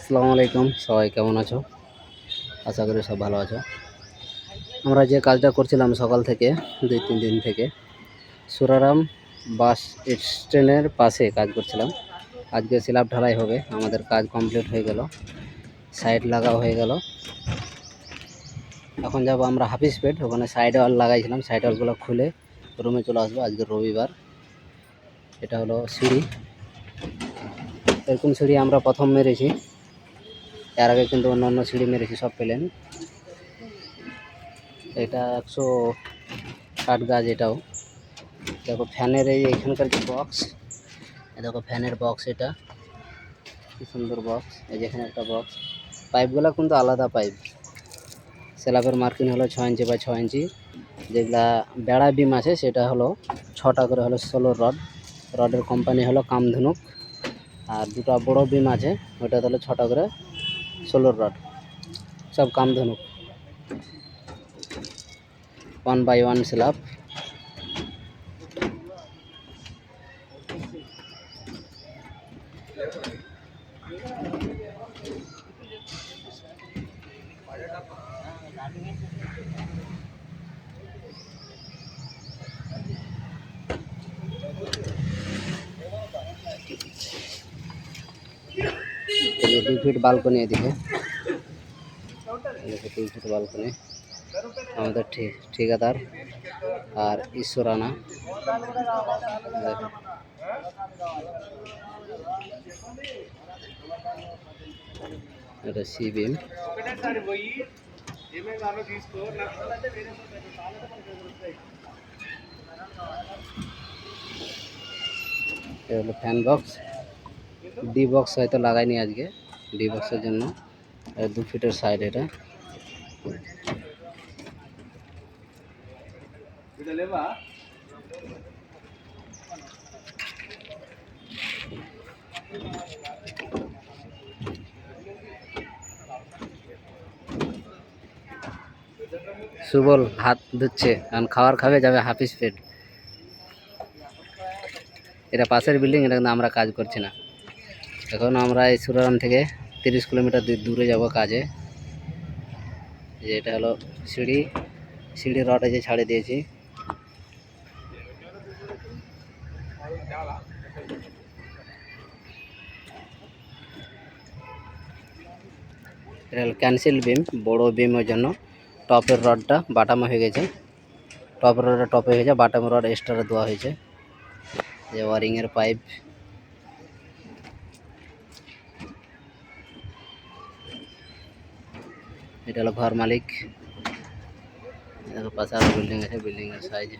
আসসালামু আলাইকুম, সবাই কেমন আছো? আশা করি সব ভালো আছো। আমরা যে কাজটা করছিলাম সকাল থেকে 2-3 দিন থেকে সুরারাম বাস স্ট্যান্ডের পাশে কাজ করছিলাম। আজকে স্ল্যাব ঢালাই হবে, আমাদের কাজ কমপ্লিট হয়ে গেল, সাইড লাগা হয়ে গেল। এখন যাব আমরা হাফিজ পেট, ওখানে সাইড ওয়াল লাগাইছিলাম, সাইড ওয়ালগুলো খুলে রুমে চলে আসবো। আজকে রবিবার। এটা হলো সিঁড়ি, এরকম সিঁড়ি আমরা প্রথম মেরেছি, এর আগে কিন্তু অন্য সিঁড়ি মেরেছি সব প্লেন। এটা 160 গাজ। এটাও দেখো ফ্যানের এইখানকার যে বক্স, দেখো ফ্যানের বক্স, এটা কি সুন্দর বক্স। এই যেখানে একটা বক্স, পাইপগুলো কিন্তু আলাদা পাইপ। স্ল্যাবের মার্কিং হলো 6 ইঞ্চি বাই 6 ইঞ্চি। যেগুলা বেড়া বিম আছে সেটা হলো 6টা করে হলো 16 রড। রডের কোম্পানি হলো কামধনুক। আর দুটো বড় বিম আছে, ওটা হলো 6টা করে 16 রড, সব কামধনুক। 1 বাই 1 স্ল্যাব। এই যে 2 ফিট বালকনি, এদিকে 2 ফিট বালকনি। আমাদের ঠিকাদার আর ঈশ্বরানা। এটা সি বিম। এটা হলো ফ্যান বক্স। ডি বক্স হয়তো লাগাইনি আজকে, ডি বক্সের জন্য 2 ফিটের সাইড। এটা সুবল হাত ধুচ্ছে, কারণ খাবার খাবে, যাবে হাফিজ পেট। এটা পাশের বিল্ডিং, এটা কিন্তু আমরা কাজ করছি না। এখন আমরা এই সুরারাম থেকে 30 কিলোমিটার দূরে যাব কাজে। যে এটা হলো সিঁড়ি রড যে ছাড়ে দিয়েছি। এটা হলো ক্যান্সেল বিম, বড় বিমের জন্য। টপের রডটা বাটাম হয়ে গেছে, টপের রডটা টপ হয়ে গেছে, বাটাম রড এক্সট্রা দেওয়া হয়েছে। যে ওয়ারিংয়ের পাইপ, এটা হলো ঘর মালিক। দেখো পাশে আরো বিল্ডিং আছে, বিল্ডিংয়ের সাইজ।